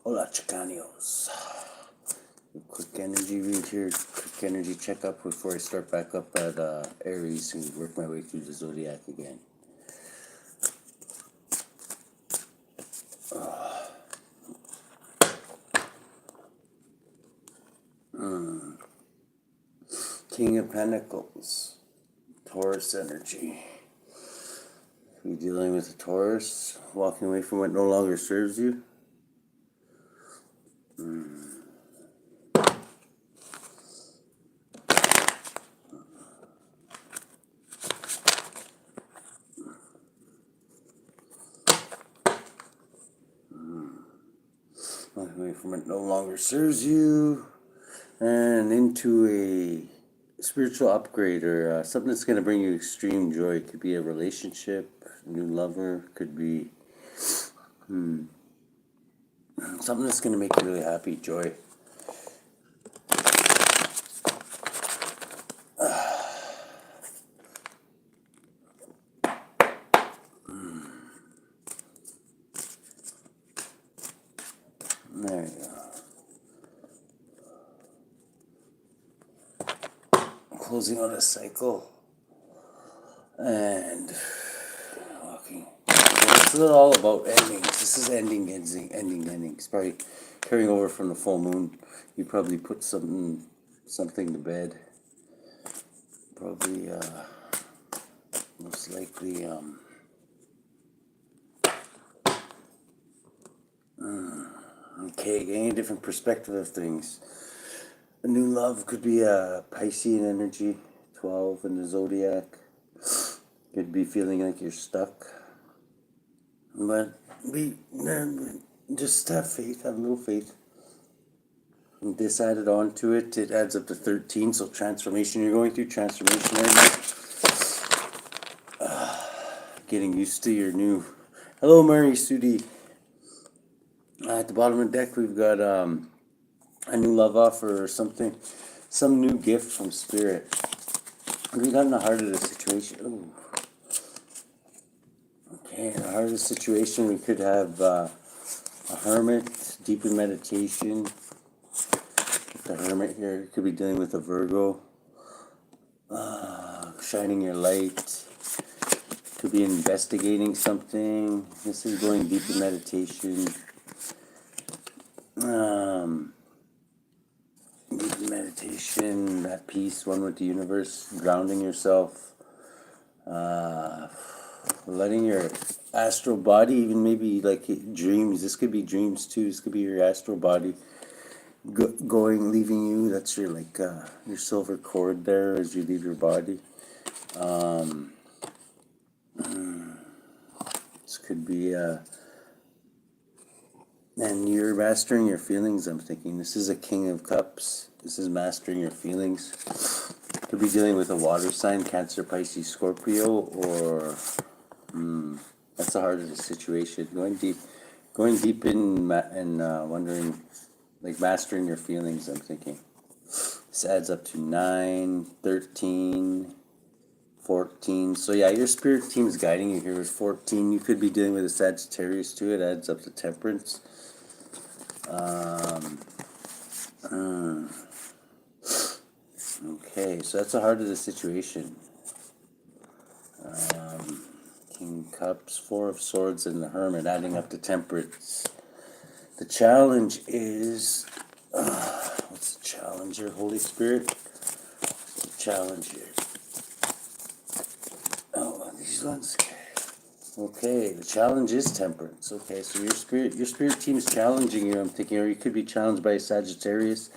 Hola, Chicanos. Quick energy read here, quick energy checkup before I start back up at Aries and work my way through the zodiac again. King of Pentacles, Taurus energy. You're dealing with a Taurus, walking away from what no longer serves you. Walking away from what no longer serves you, and into a spiritual upgrade or something that's going to bring you extreme joy. It could be a relationship, a new lover, could be something that's going to make you really happy, joy. There you go. Closing out a cycle and walking. This is all about endings. This is endings. Probably carrying over from the full moon. You probably put something to bed. Probably most likely okay, getting a different perspective of things. A new love could be a Piscean energy, 12 in the zodiac. Could be feeling like you're stuck. But just have faith, have a little faith. And this added on to it, it adds up to 13, so transformation. You're going through transformation right now. Getting used to your new... Hello, Mary Sudi. At the bottom of the deck, we've got a new love offer or something. Some new gift from Spirit. We got in the heart of the situation. Ooh. Okay, in the heart of the situation, we could have a hermit, deep in meditation. The hermit here could be dealing with a Virgo. Shining your light. Could be investigating something. This is going deep in meditation. Deep in meditation, at peace, one with the universe, grounding yourself. Letting your astral body, even maybe like dreams, this could be dreams too, this could be your astral body leaving you. That's your like your silver cord there as you leave your body. This could be and you're mastering your feelings, I'm thinking. This is a King of Cups. This is mastering your feelings. Could be dealing with a water sign, Cancer, Pisces, Scorpio, or that's the heart of the situation. Going deep in wondering, like mastering your feelings, I'm thinking. This adds up to 9, 13, 14. So yeah, your spirit team is guiding you here with 14. You could be dealing with a Sagittarius too. It adds up to Temperance. Okay, so that's the heart of the situation. King of Cups, 4 of Swords, and the Hermit, adding up to Temperance. The challenge is... what's the challenge here, Holy Spirit? What's the challenge here? Oh, these ones. Okay, the challenge is Temperance. Okay, so your spirit team is challenging you, I'm thinking, or you could be challenged by a Sagittarius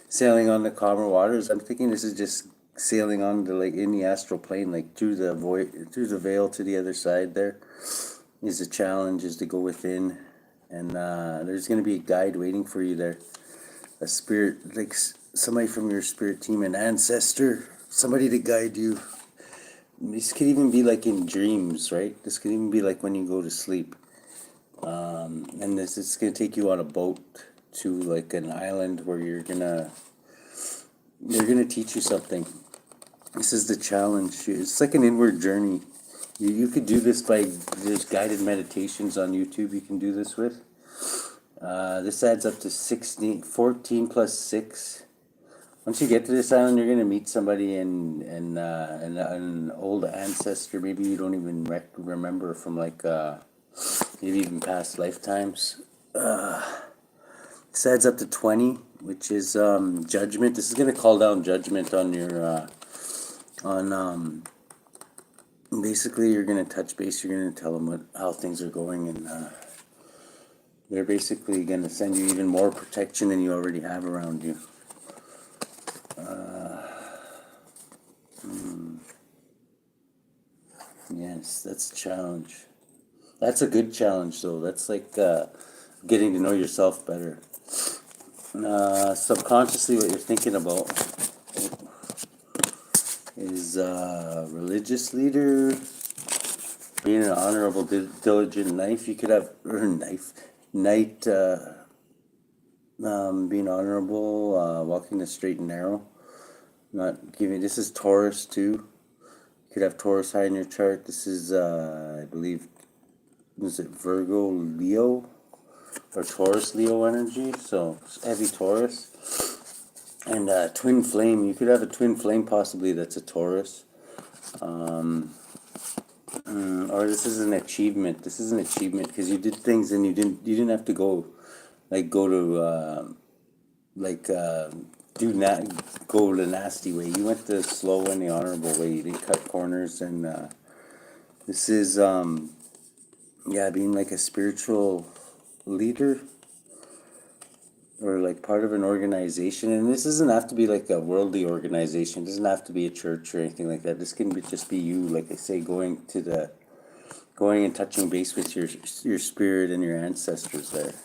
sailing on the calmer waters. I'm thinking this is just sailing on the, like in the astral plane, like through the veil to the other side. There is a challenge, is to go within, and there's going to be a guide waiting for you there. A spirit, like somebody from your spirit team, an ancestor, somebody to guide you. This could even be like in dreams, right? This could even be like when you go to sleep. And it's going to take you on a boat to like an island where they're gonna teach you something. This is the challenge. It's like an inward journey. You could do this by, there's guided meditations on YouTube you can do this with. This adds up to 14 plus 6. Once you get to this island, you're gonna meet somebody and an old ancestor. Maybe you don't even remember from like maybe even past lifetimes. This adds up to 20, which is judgment. This is gonna call down judgment on your basically you're gonna touch base. You're gonna tell them how things are going, and they're basically gonna send you even more protection than you already have around you. Yes, that's a challenge. That's a good challenge, though. That's like getting to know yourself better. Subconsciously, what you're thinking about is religious leader, being an honorable, diligent knife. You could have knight, being honorable, walking the straight and narrow. Not giving. This is Taurus too. You could have Taurus high in your chart. This is, I believe, is it Virgo, Leo, or Taurus, Leo energy? So heavy Taurus. And twin flame. You could have a twin flame possibly that's a Taurus. Or this is an achievement. This is an achievement because you did things and you didn't have to go to go the nasty way. You went the slow and the honorable way. You didn't cut corners, and this is being like a spiritual leader or like part of an organization. And this doesn't have to be like a worldly organization. It doesn't have to be a church or anything like that. This can just be you, like I say, going and touching base with your spirit and your ancestors there.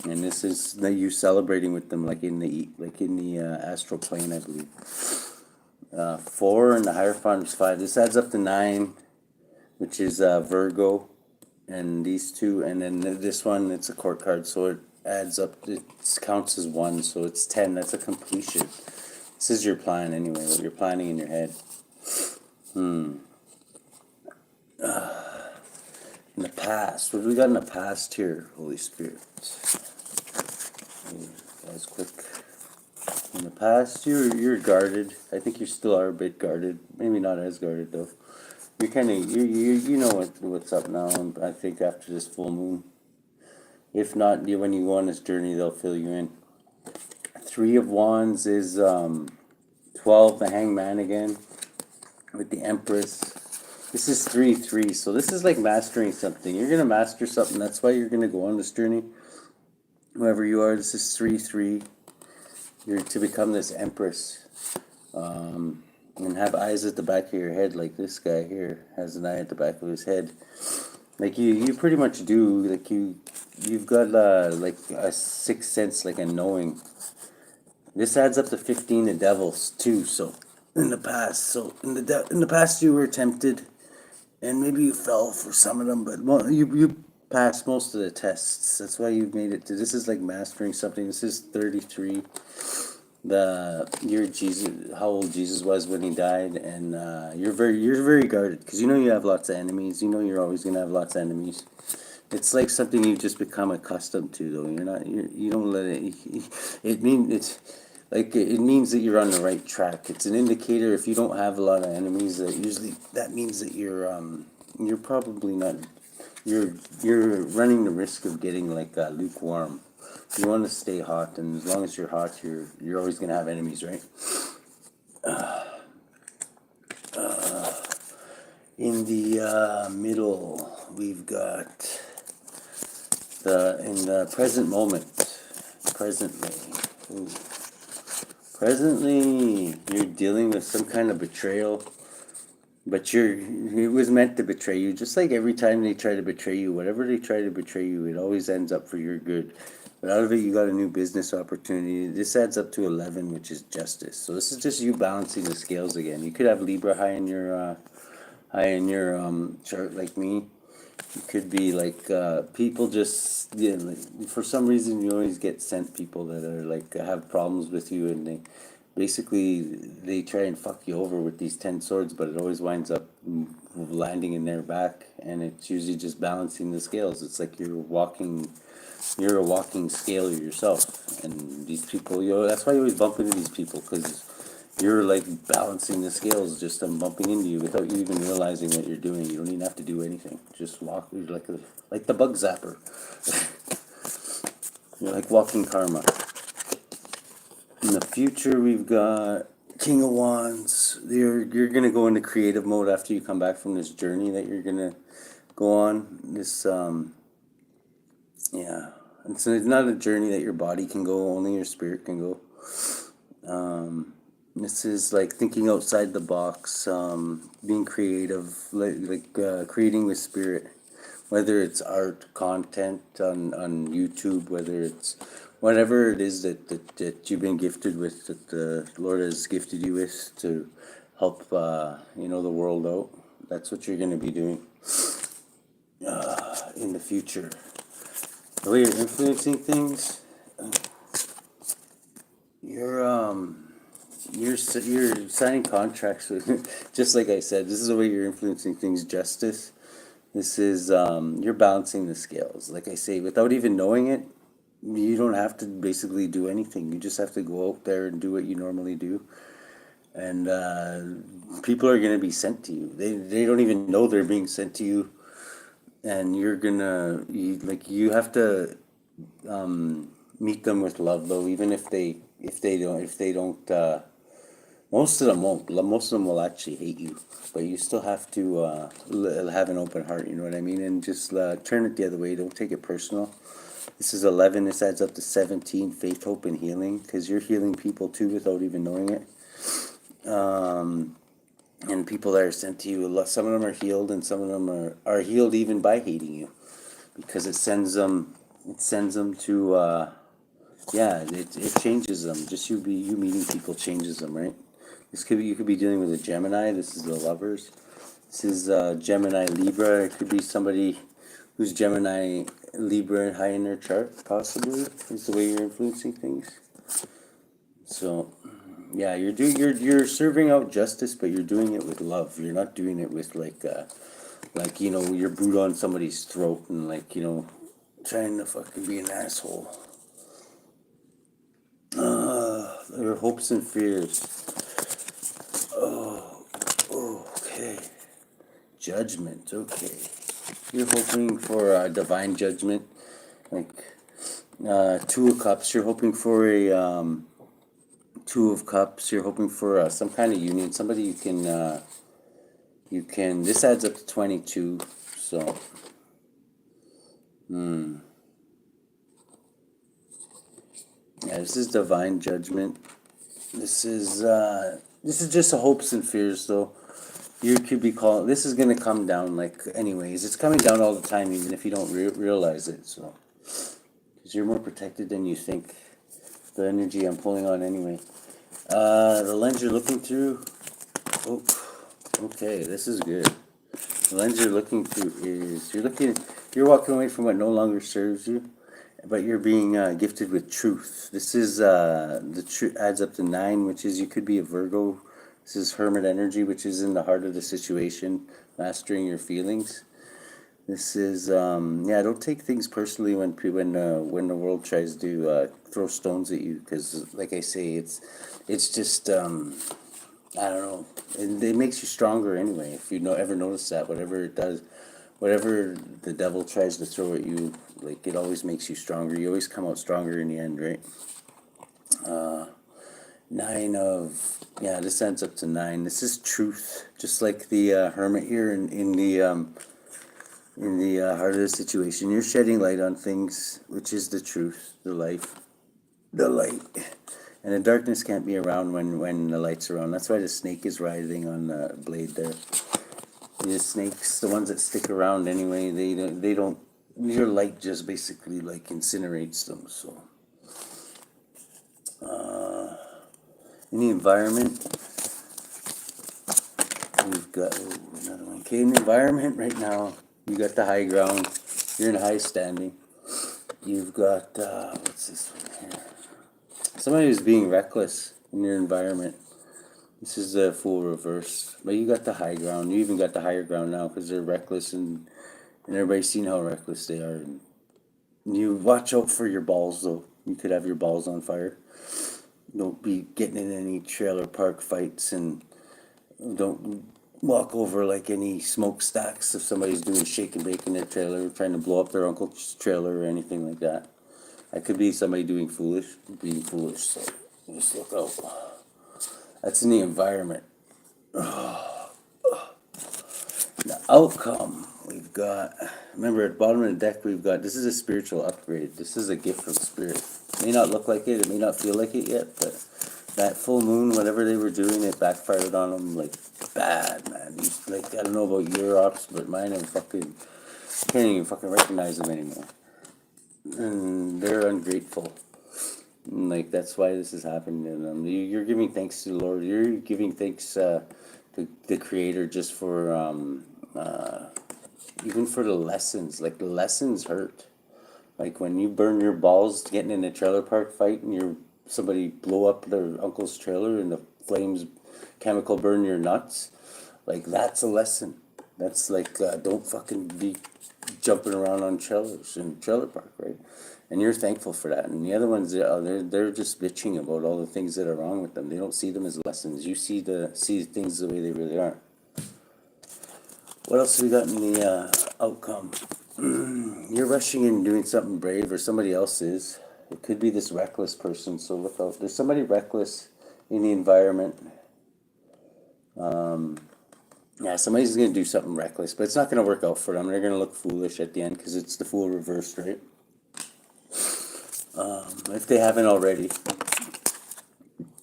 And this is you celebrating with them, like in the astral plane, I believe. 4 and the Hierophant is 5. This adds up to 9, which is Virgo, and these two, and then this one, it's a court card, so it adds up. It counts as 1, so it's 10. That's a completion. This is your plan anyway. What you're planning in your head. In the past, what do we got in the past here, Holy Spirit? Guys, quick. In the past, you're guarded. I think you still are a bit guarded. Maybe not as guarded though. You're kind of you know what's up now. And I think after this full moon, if not, when you go on this journey, they'll fill you in. 3 of Wands is 12. The Hangman again with the Empress. This is 3-3. So this is like mastering something. You're gonna master something. That's why you're gonna go on this journey. Whoever you are, this is 3-3. You're to become this Empress, and have eyes at the back of your head, like this guy here has an eye at the back of his head. Like you pretty much do. Like you've got like a sixth sense, like a knowing. This adds up to 15 the devils too. So in the past, in the past you were tempted, and maybe you fell for some of them, but you passed most of the tests. That's why you've made it to. This is like mastering something. This is 33. The year Jesus, how old Jesus was when he died, and you're very guarded because you know you have lots of enemies. You know you're always gonna have lots of enemies. It's like something you've just become accustomed to, though. You don't let it. It means that you're on the right track. It's an indicator. If you don't have a lot of enemies, that means that you're probably not. You're running the risk of getting like lukewarm. You want to stay hot, and as long as you're hot, you're always gonna have enemies, right? In the middle, we've got in the present moment, presently, you're dealing with some kind of betrayal. But it was meant to betray you. Just like every time they try to betray you, whatever they try to betray you, it always ends up for your good. But out of it, you got a new business opportunity. This adds up to 11, which is justice. So this is just you balancing the scales again. You could have Libra high in your chart, like me. It could be like people just like, for some reason you always get sent people that are like have problems with you, and they try and fuck you over with these 10 swords, but it always winds up landing in their back, and it's usually just balancing the scales. It's like you're a walking scale yourself, and these people, that's why you always bump into these people, because you're like balancing the scales, just them bumping into you without you even realizing what you're doing. You don't even have to do anything. Just walk. You're like the bug zapper. You're like walking karma. In the future, we've got King of Wands. You're gonna go into creative mode after you come back from this journey that you're gonna go on. This yeah, it's not a journey that your body can go. Only your spirit can go. This is like thinking outside the box, being creative, creating with spirit. Whether it's art, content on YouTube, whether it's whatever it is that you've been gifted with, that the Lord has gifted you with to help the world out. That's what you're going to be doing in the future. The way you're influencing things, you're signing contracts with, just like I said, this is the way you're influencing things. Justice. This is you're balancing the scales. Like I say, without even knowing it, you don't have to basically do anything. You just have to go out there and do what you normally do, and people are going to be sent to you. They don't even know they're being sent to you, and you have to meet them with love, though. Even if they don't. Most of them won't. Most of them will actually hate you, but you still have to have an open heart. You know what I mean? And just turn it the other way. Don't take it personal. This is 11. This adds up to 17. Faith, hope, and healing. Because you're healing people too without even knowing it. And people that are sent to you, some of them are healed, and some of them are healed even by hating you, because it sends them to it changes them. Just you meeting people changes them, right? You could be dealing with a Gemini. This is the Lovers. This is Gemini Libra. It could be somebody who's Gemini Libra high in their chart, possibly. Is the way you're influencing things. So, yeah, you're serving out justice, but you're doing it with love. You're not doing it with your boot on somebody's throat and trying to fucking be an asshole. Your hopes and fears. Okay. Judgment. Okay. You're hoping for divine judgment, like Two of Cups. You're hoping for a Two of Cups. You're hoping for some kind of union. Somebody you can. This adds up to 22. So. Yeah, this is divine judgment. This is just a hopes and fears, though. You could be called. This is gonna come down anyways. It's coming down all the time, even if you don't realize it. So, because you're more protected than you think. The energy I'm pulling on anyway. The lens you're looking through. Oh, okay, this is good. The lens you're looking through is you're walking away from what no longer serves you, but you're being gifted with truth. This is the truth adds up to 9, which is you could be a Virgo. This is Hermit energy, which is in the heart of the situation, mastering your feelings. This is don't take things personally when the world tries to throw stones at you, because like I say, it's just I don't know. It makes you stronger anyway. If you ever notice that, whatever it does, whatever the devil tries to throw at you, it always makes you stronger. You always come out stronger in the end, right? 9 of this ends up to 9. This is truth, just like the Hermit here in the heart of the situation. You're shedding light on things, which is the truth, the light. And the darkness can't be around when the light's around. That's why the snake is writhing on the blade there. The snakes, the ones that stick around anyway, they don't. Your light just basically incinerates them. So, in the environment, we've got another one. Okay, in the environment right now, you got the high ground. You're in high standing. You've got what's this one here? Somebody who's being reckless in your environment. This is the full reverse. But you got the high ground. You even got the higher ground now because they're reckless and everybody's seen how reckless they are. And you watch out for your balls, though. You could have your balls on fire. Don't be getting in any trailer park fights, and don't walk over like any smokestacks if somebody's doing shake and bake in their trailer, trying to blow up their uncle's trailer or anything like that. That could be somebody being foolish, so just look out. That's in the environment. The outcome we've got, remember at the bottom of the deck we've got, this is a spiritual upgrade. This is a gift from spirit. It may not look like it may not feel like it yet, but that full moon, whatever they were doing, it backfired on them like bad, man. Like, I don't know about your ops, but mine are fucking, can't even fucking recognize them anymore. And they're ungrateful. And like, that's why this is happening to them. You're giving thanks to the Lord. You're giving thanks to the Creator just for even for the lessons. Like, the lessons hurt. Like when you burn your balls getting in a trailer park fight and somebody blow up their uncle's trailer and the flames chemical burn your nuts. Like, that's a lesson. That's like, don't fucking be jumping around on trailers in trailer park, right? And you're thankful for that. And the other ones, they're just bitching about all the things that are wrong with them. They don't see them as lessons. You see things the way they really are. What else have we got in the outcome? You're rushing in and doing something brave, or somebody else is. It could be this reckless person, so look out. There's somebody reckless in the environment. Yeah, somebody's going to do something reckless, but it's not going to work out for them. They're going to look foolish at the end because it's the fool reversed, right? If they haven't already.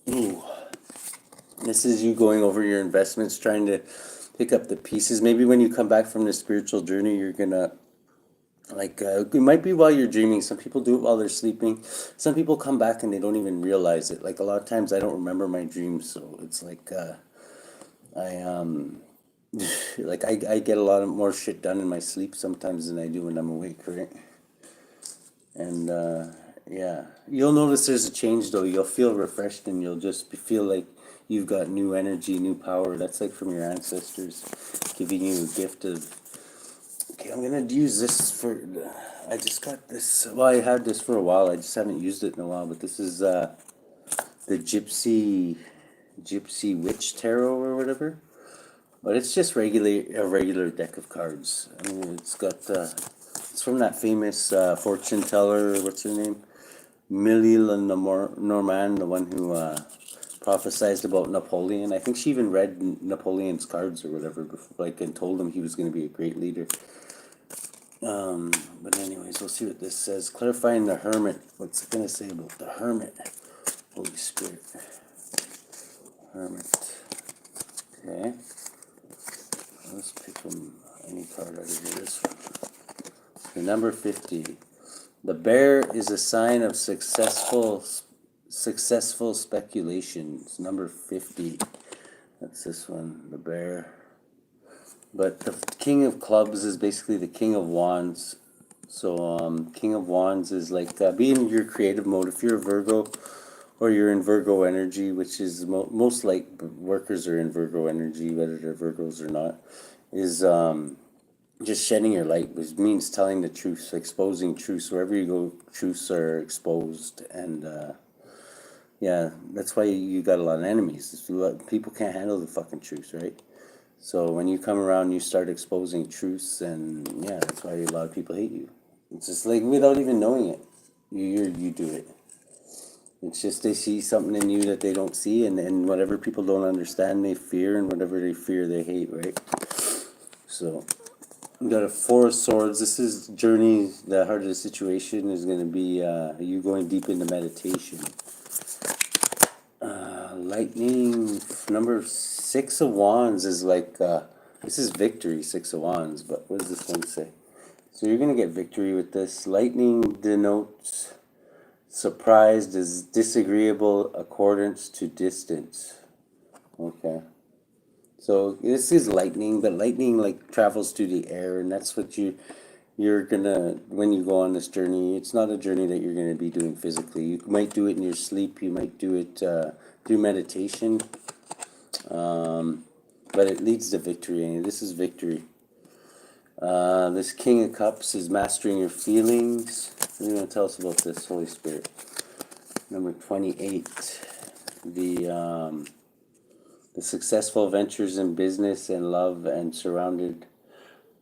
Ooh. This is you going over your investments, trying to pick up the pieces. Maybe when you come back from the spiritual journey, you're going to, like, it might be while you're dreaming. Some people do it while they're sleeping. Some people come back and they don't even realize it. Like, a lot of times I don't remember my dreams, so it's like, I get a lot of more shit done in my sleep sometimes than I do when I'm awake, right? And yeah, you'll notice there's a change though. You'll feel refreshed and you'll just feel like you've got new energy, new power. That's like from your ancestors giving you a gift of, okay, I'm gonna use this for, I just got this, well, I had this for a while. I just haven't used it in a while, but this is the Gypsy Witch Tarot or whatever. But it's just a regular deck of cards. I mean, it's got, it's from that famous fortune teller, what's her name? Millie Normand, the one who prophesized about Napoleon. I think she even read Napoleon's cards or whatever, before, like, and told him he was going to be a great leader. But anyways, we'll see what this says. Clarifying the Hermit. What's it going to say about the Hermit? Holy Spirit. Hermit. Okay. Let's pick from any card out of here. This one. The number 50. The bear is a sign of successful speculations. Number 50. That's this one, the bear. But the King of Clubs is basically the King of Wands. So King of Wands is like be in your creative mode. If you're a Virgo or you're in Virgo energy, which is most like workers are in Virgo energy, whether they're Virgos or not, is just shedding your light, which means telling the truth, exposing truths. Wherever you go, truths are exposed. And yeah, that's why you got a lot of enemies. People can't handle the fucking truth, right? So when you come around, you start exposing truths, and yeah, that's why a lot of people hate you. It's just like, without even knowing it, you do it. It's just they see something in you that they don't see, and whatever people don't understand, they fear, and whatever they fear, they hate, right? So we got a Four of Swords. This is journey. The heart of the situation is going to be you going deep into meditation. Lightning. Number 6 of Wands is like this is victory. 6 of Wands. But what does this one say? So you're going to get victory with this. Lightning denotes surprised as disagreeable accordance to distance. Okay. So this is lightning, but lightning like travels through the air, and that's what you're gonna, when you go on this journey. It's not a journey that you're gonna be doing physically. You might do it in your sleep. You might do it through meditation. But it leads to victory, and this is victory. This King of Cups is mastering your feelings. What do you want to tell us about this, Holy Spirit? Number 28, the successful ventures in business and love and surrounded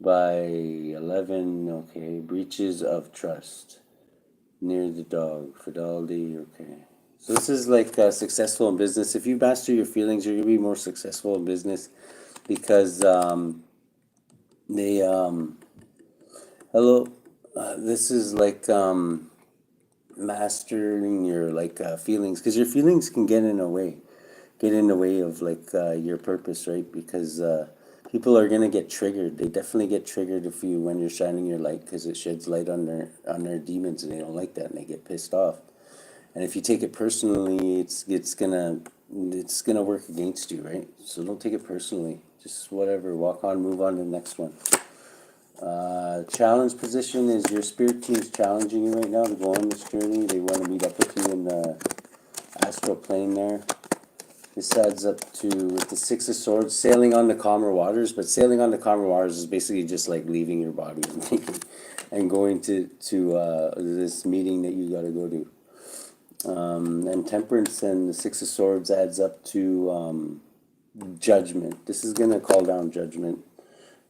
by 11, okay, breaches of trust. Near the dog, fidelity, okay. So this is like successful in business. If you master your feelings, you're going to be more successful in business because they, hello, this is like mastering your like feelings, because your feelings can get in the way of like your purpose, right? Because people are gonna get triggered. They definitely get triggered if you when you're shining your light, because it sheds light on their demons, and they don't like that, and they get pissed off. And if you take it personally, it's gonna work against you, right? So don't take it personally. Just whatever, walk on, move on to the next one. Challenge position is your spirit team's challenging you right now to go on this journey. They want to meet up with you in the astral plane there. This adds up to, with the Six of Swords, sailing on the calmer waters. But sailing on the calmer waters is basically just like leaving your body and thinking, and going to this meeting that you got to go to. And Temperance and the Six of Swords adds up to judgment. This is going to call down judgment.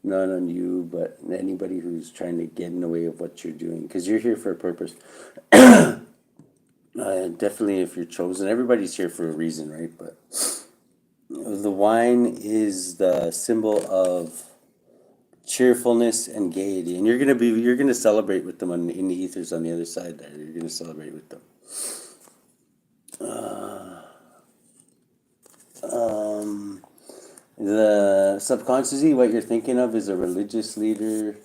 Not on you, but anybody who's trying to get in the way of what you're doing, because you're here for a purpose. Definitely, if you're chosen, everybody's here for a reason, right? But the wine is the symbol of cheerfulness and gaiety, and you're gonna celebrate with them in the ethers on the other side. There, you're gonna celebrate with them. The subconsciously, what you're thinking of is a religious leader,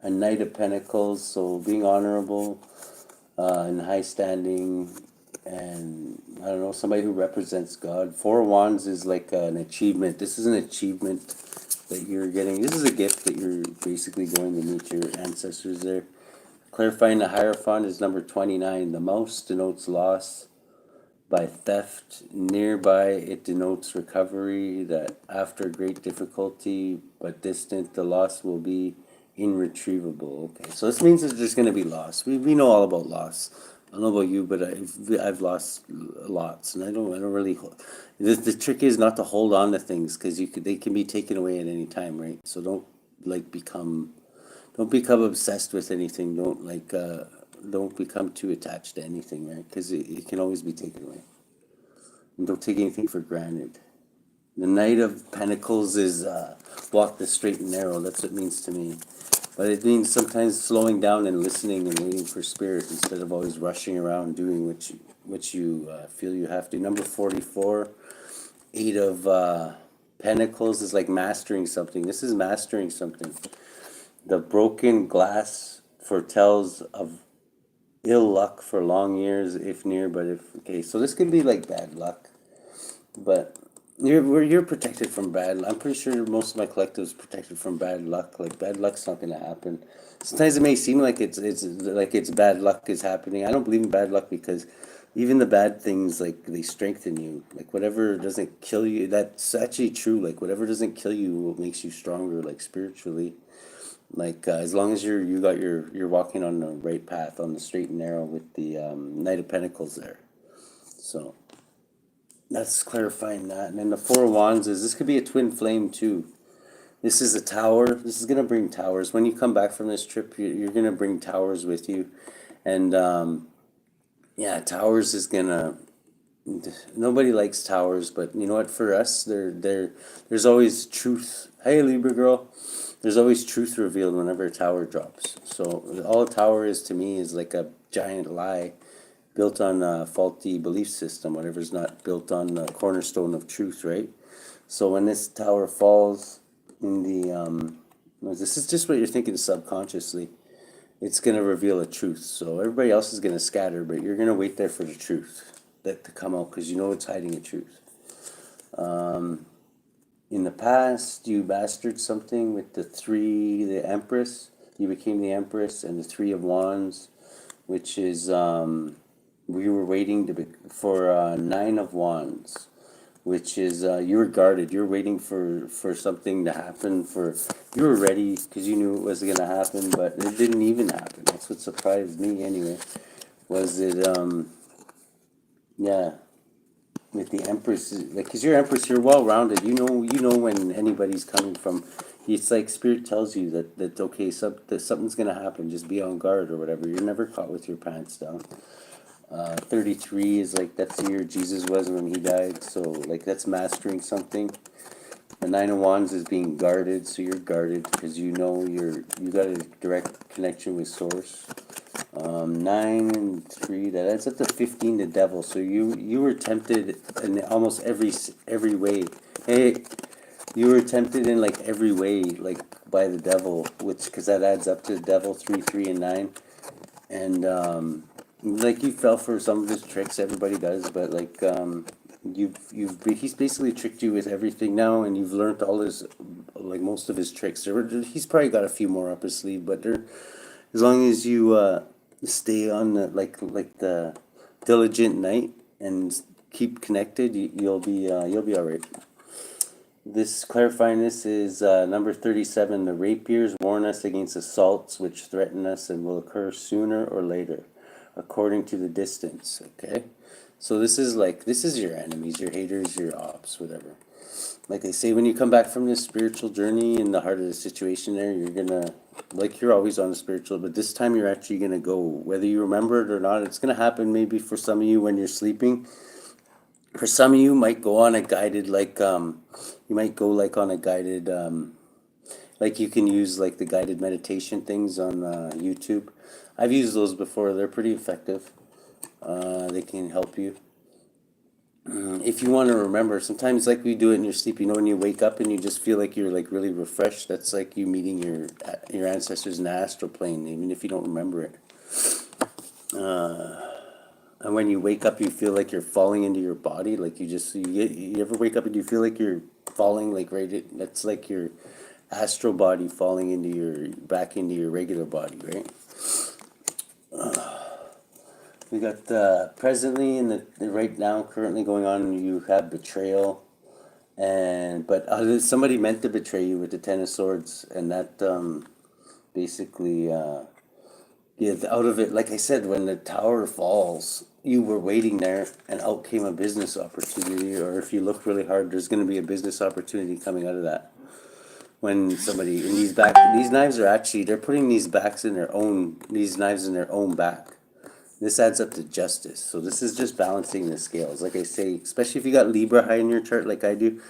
a Knight of Pentacles, so being honorable, and high standing, and I don't know, somebody who represents God. Four of Wands is like an achievement. This is an achievement that you're getting. This is a gift that you're basically going to meet your ancestors there. Clarifying the Hierophant is number 29. The mouse denotes loss by theft. Nearby, it denotes recovery, that after great difficulty but distant, the loss will be irretrievable. Okay, so this means that there's going to be loss. We know all about loss. I don't know about you, but I've lost lots, and I don't really. The trick is not to hold on to things, because they can be taken away at any time, right? So don't like become obsessed with anything. Don't become too attached to anything, right? Because it can always be taken away. And don't take anything for granted. The Knight of Pentacles is walk the straight and narrow. That's what it means to me. But it means sometimes slowing down and listening and waiting for spirit, instead of always rushing around doing what you feel you have to. Number 44, Eight of Pentacles is like mastering something. This is mastering something. The broken glass foretells of ill luck for long years, if near, but if okay. So this can be like bad luck, but you're protected from bad. I'm pretty sure most of my collective is protected from bad luck. Like bad luck's not gonna happen. Sometimes it may seem like it's bad luck is happening. I don't believe in bad luck, because even the bad things, like, they strengthen you. Like whatever doesn't kill you, that's actually true. Like whatever doesn't kill you makes you stronger, like spiritually. Like as long as you're walking on the right path, on the straight and narrow, with the Knight of Pentacles there. So that's clarifying that. And then the Four of Wands is, this could be a twin flame too. This is a tower. This is gonna bring towers. When you come back from this trip, you're gonna bring towers with you, and yeah, towers is gonna. Nobody likes towers, but you know what? For us, there's always truth. Hey, Libra girl. There's always truth revealed whenever a tower drops. So all a tower is to me is like a giant lie built on a faulty belief system, whatever's not built on the cornerstone of truth, right? So when this tower falls in the, this is just what you're thinking subconsciously, it's going to reveal a truth. So everybody else is going to scatter, but you're going to wait there for the truth that to come out, because you know it's hiding a truth. In the past, you mastered something with the Empress. You became the Empress, and the Three of Wands, which is we were waiting for Nine of Wands, which is you were guarded. You were waiting for something to happen. You were ready because you knew it was gonna happen, but it didn't even happen. That's what surprised me anyway. Was it yeah, with the Empress, like, because you're Empress, you're well rounded. You know when anybody's coming from. It's like Spirit tells you that okay, that something's gonna happen. Just be on guard or whatever. You're never caught with your pants down. 33 is like that's the year Jesus was when he died. So like that's mastering something. The Nine of Wands is being guarded, so you're guarded because you know you got a direct connection with Source. 9 and 3, that adds up to 15, the Devil. So you were tempted in almost every way. Hey, you were tempted in like every way, like by the devil, which because that adds up to the Devil 3, 3, and 9, and like you fell for some of his tricks. Everybody does, but like he's basically tricked you with everything now, and you've learned all his like most of his tricks. He's probably got a few more up his sleeve, but as long as you stay on the like the diligent knight and keep connected, you'll be all right. This clarifying this is number 37. The rapiers warn us against assaults which threaten us and will occur sooner or later, according to the distance. Okay, so this is your enemies, your haters, your ops, whatever. Like they say, when you come back from this spiritual journey in the heart of the situation, there you're gonna like you're always on the spiritual, but this time you're actually gonna go, whether you remember it or not. It's gonna happen maybe for some of you when you're sleeping. For some of you, might go on a guided you might go like on a guided like you can use like the guided meditation things on YouTube. I've used those before. They're pretty effective. They can help you. If you want to remember, sometimes like we do it in your sleep, when you wake up and you just feel like you're like really refreshed, that's like you meeting your ancestors in the astral plane, even if you don't remember it. And when you wake up, you feel like you're falling into your body, like you ever wake up and you feel like you're falling like that's like your astral body falling back into your regular body, right? We got presently in the right now, currently going on. You have betrayal, but somebody meant to betray you with the Ten of Swords, and that basically out of it. Like I said, when the tower falls, you were waiting there, and out came a business opportunity. Or if you look really hard, there's going to be a business opportunity coming out of that. When somebody in these knives are actually they're putting these knives in their own back. This adds up to justice. So this is just balancing the scales. Like I say, especially if you got Libra high in your chart, like I do,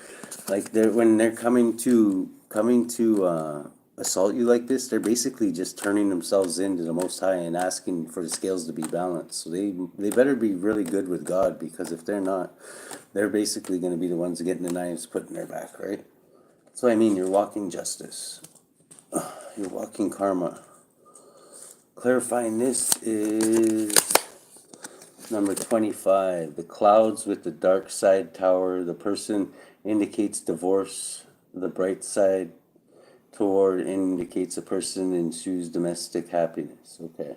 like when they're coming to assault you like this, they're basically just turning themselves into the Most High and asking for the scales to be balanced. So they better be really good with God, because if they're not, they're basically going to be the ones getting the knives put in their back, right? That's what I mean. You're walking justice. You're walking karma. Clarifying this is number 25. The clouds with the dark side tower. The person indicates divorce. The bright side toward indicates a person ensues domestic happiness. Okay.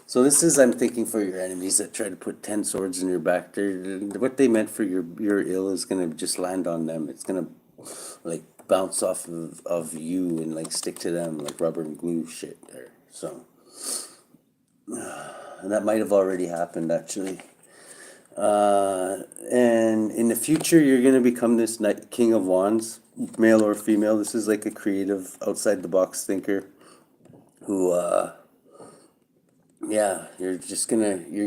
So this is, I'm thinking, for your enemies that try to put 10 swords in your back. What they meant for your ill is going to just land on them. It's going to like bounce off of you and like stick to them like rubber and glue shit there. So and that might have already happened, actually. And in the future, you're going to become this King of Wands, male or female. This is like a creative, outside the box thinker who, you're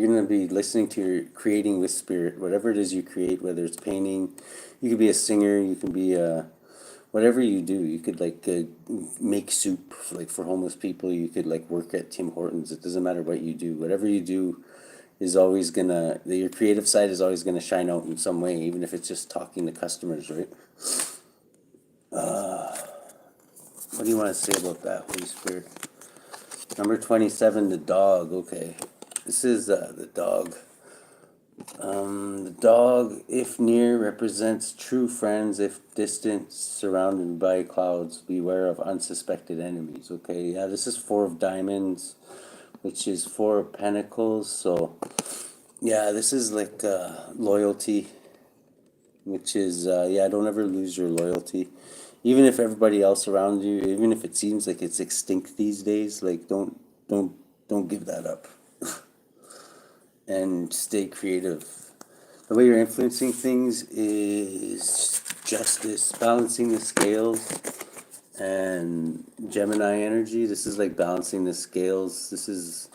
gonna be listening to your creating with spirit, whatever it is you create, whether it's painting, you could be a singer, you can be whatever you do. You could like make soup like for homeless people. You could like work at Tim Hortons. It doesn't matter what you do. Whatever you do is always your creative side is always gonna shine out in some way, even if it's just talking to customers, right? What do you want to say about that, Holy Spirit? Number 27, the dog. Okay, this is the dog. The dog, if near, represents true friends. If distant, surrounded by clouds, beware of unsuspected enemies. Okay, yeah, this is 4 of diamonds, which is 4 of pentacles. So, yeah, this is like loyalty. which is yeah, don't ever lose your loyalty, even if everybody else around you, even if it seems like it's extinct these days. Like don't don't give that up, and stay creative. The way you're influencing things is justice, balancing the scales, and Gemini energy. This is like balancing the scales. This is,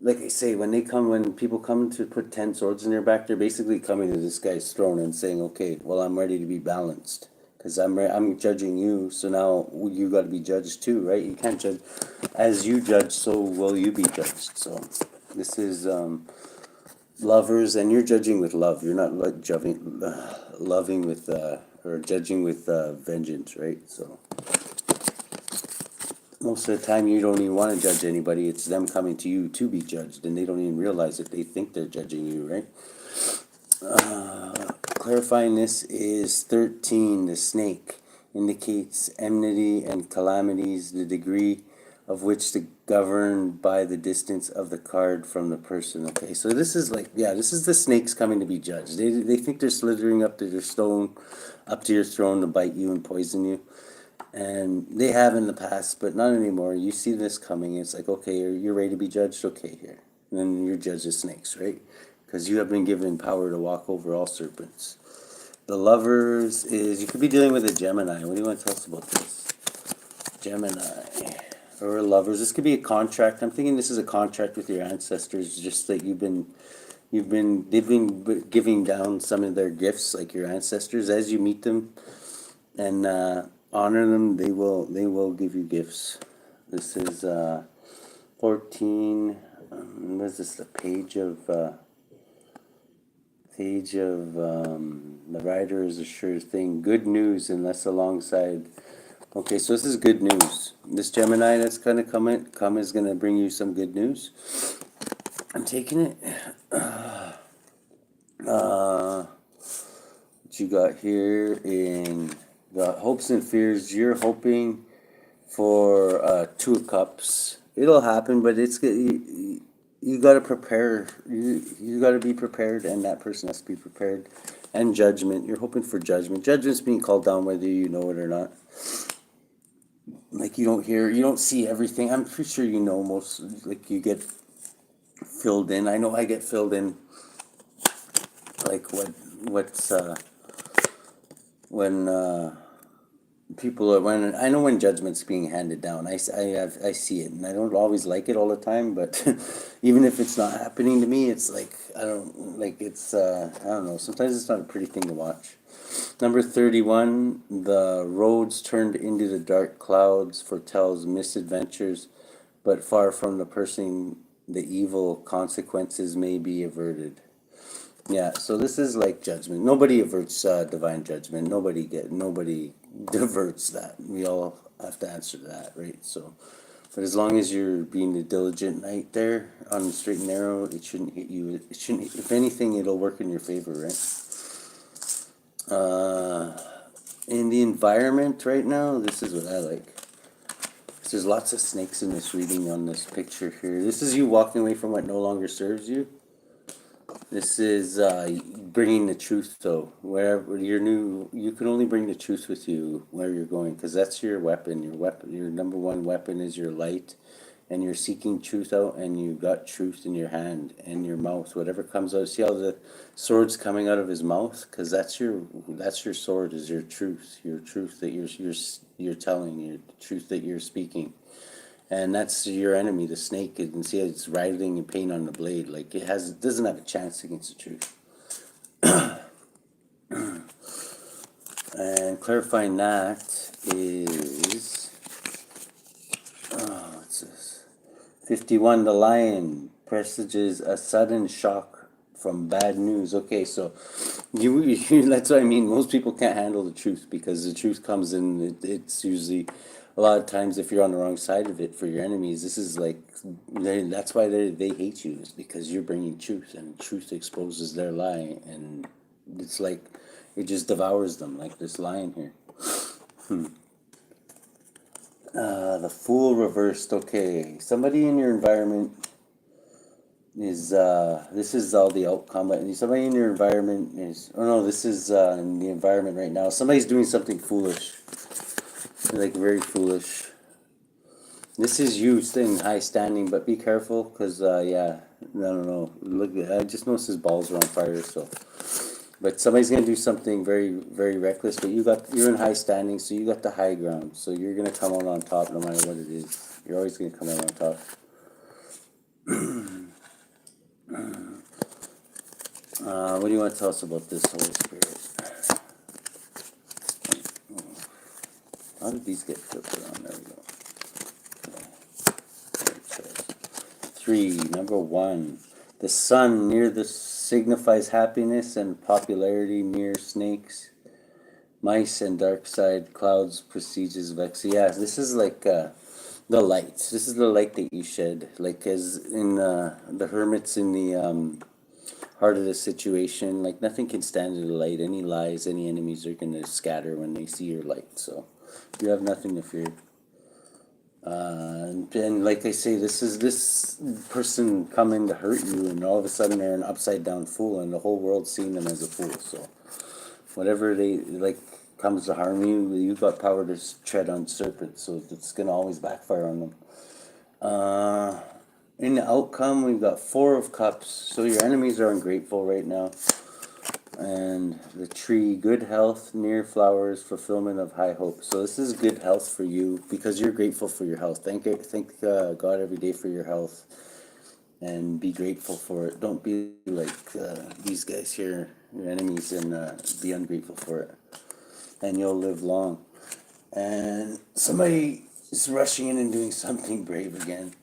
like I say, when people come to put 10 swords in their back, they're basically coming to this guy's throne and saying, okay, well, I'm ready to be balanced. Because I'm judging you, so now you got to be judged too, right? You can't judge. As you judge, so will you be judged. So this is lovers, and you're judging with love. You're not like loving with, or judging with vengeance, right? So most of the time you don't even want to judge anybody. It's them coming to you to be judged, and they don't even realize it. They think they're judging you, right? Clarifying this is 13. The snake indicates enmity and calamities, the degree of which is governed by the distance of the card from the person. Okay, so this is like, yeah, this is the snakes coming to be judged. They think they're slithering up to their stone, up to your throne to bite you and poison you. And they have in the past, but not anymore. You see this coming. It's like, okay, you're ready to be judged? Okay, here. And then you're judged as snakes, right? Because you have been given power to walk over all serpents. The lovers is, you could be dealing with a Gemini. What do you want to tell us about this? Gemini. Or lovers. This could be a contract. I'm thinking this is a contract with your ancestors, just that they've been giving down some of their gifts, like your ancestors. As you meet them and honor them, they will give you gifts. This is 14. What is this? The page of the rider is a sure thing. Good news, unless alongside. Okay, so this is good news. This Gemini that's gonna come is gonna bring you some good news. I'm taking it. What you got here in the hopes and fears? You're hoping for 2 of Cups. It'll happen, but you got to prepare. You got to be prepared, and that person has to be prepared. And judgment. You're hoping for judgment. Judgment's being called down whether you know it or not. Like you don't see everything. I'm pretty sure you know most. Like you get filled in. I know I get filled in. Like what's when people are, when I know when judgment's being handed down. I see it, and I don't always like it all the time, but even if it's not happening to me, it's like I don't like it's I don't know, sometimes it's not a pretty thing to watch. Number 31, the roads turned into the dark clouds foretells misadventures, but far from the person the evil consequences may be averted. Yeah, so this is like judgment. Nobody averts divine judgment. Nobody diverts that. We all have to answer to that, right? So, but as long as you're being a diligent knight there on the straight and narrow, it shouldn't hit you. It shouldn't. If anything, it'll work in your favor, right? In the environment right now, this is what I like. There's lots of snakes in this reading on this picture here. This is you walking away from what no longer serves you. This is bringing the truth, though. Wherever you're new, you can only bring the truth with you where you're going, because that's your weapon. Your number one weapon is your light, and you're seeking truth out, and you got truth in your hand and your mouth. Whatever comes out. See how the sword's coming out of his mouth, because that's your sword, is your truth that you're telling, your truth that you're speaking. And that's your enemy, the snake. You can see it's writhing in pain on the blade. Like it doesn't have a chance against the truth. And clarifying that is, what's this? 51. The lion presages a sudden shock from bad news. Okay, so that's what I mean. Most people can't handle the truth, because the truth comes in. It's usually, a lot of times, if you're on the wrong side of it for your enemies, this is like, that's why they hate you, is because you're bringing truth, and truth exposes their lie, and it's like it just devours them, like this lion here. The Fool reversed. Okay, somebody in your environment is this is all the outcome, but somebody in your environment is, oh no, this is in the environment right now. Somebody's doing something foolish, like very foolish. This is you staying high standing, but be careful, because yeah, I don't know. Look, I just noticed his balls are on fire. So, but somebody's gonna do something very, very reckless. But you're in high standing, so you got the high ground. So you're gonna come out on top, no matter what it is. You're always gonna come out on top. What do you want to tell us about this, Holy Spirit? How did these get filtered on? There we go. Okay. 3, number 1. The sun near the signifies happiness and popularity near snakes. Mice and dark side clouds prestiges vex. Yeah, this is like the light. This is the light that you shed. Like as in the hermits in the heart of the situation. Like nothing can stand in the light. Any lies, any enemies are gonna scatter when they see your light. So you have nothing to fear. And like I say, this person coming to hurt you, and all of a sudden they're an upside down fool, and the whole world's seeing them as a fool. So whatever they like comes to harm you, you've got power to tread on serpents. So it's gonna always backfire on them. In the outcome, we've got 4 of Cups. So your enemies are ungrateful right now. And the tree, good health, near flowers, fulfillment of high hope. So this is good health for you because you're grateful for your health. Thank God every day for your health, and be grateful for it. Don't be like these guys here, your enemies, and be ungrateful for it. And you'll live long. And somebody is rushing in and doing something brave again.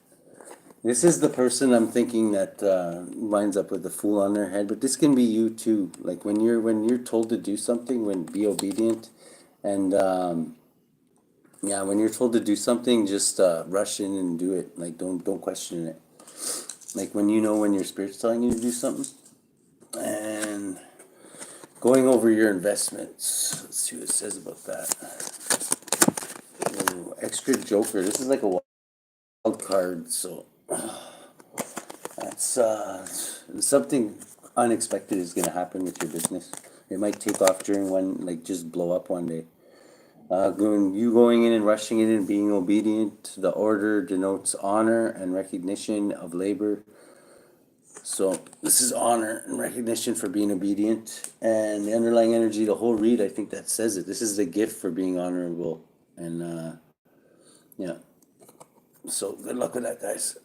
This is the person I'm thinking that winds up with a fool on their head, but this can be you too. Like when you're told to do something, when be obedient, and yeah, when you're told to do something, just rush in and do it. Like don't question it. Like when you know when your spirit's telling you to do something, and going over your investments. Let's see what it says about that. Ooh, extra Joker. This is like a wild card, so. That's something unexpected is going to happen with your business. It might take off during one, like just blow up one day. Going in and rushing in and being obedient. The order denotes honor and recognition of labor. So this is honor and recognition for being obedient. And the underlying energy, the whole read, I think that says it. This is the gift for being honorable. And yeah. So good luck with that, guys.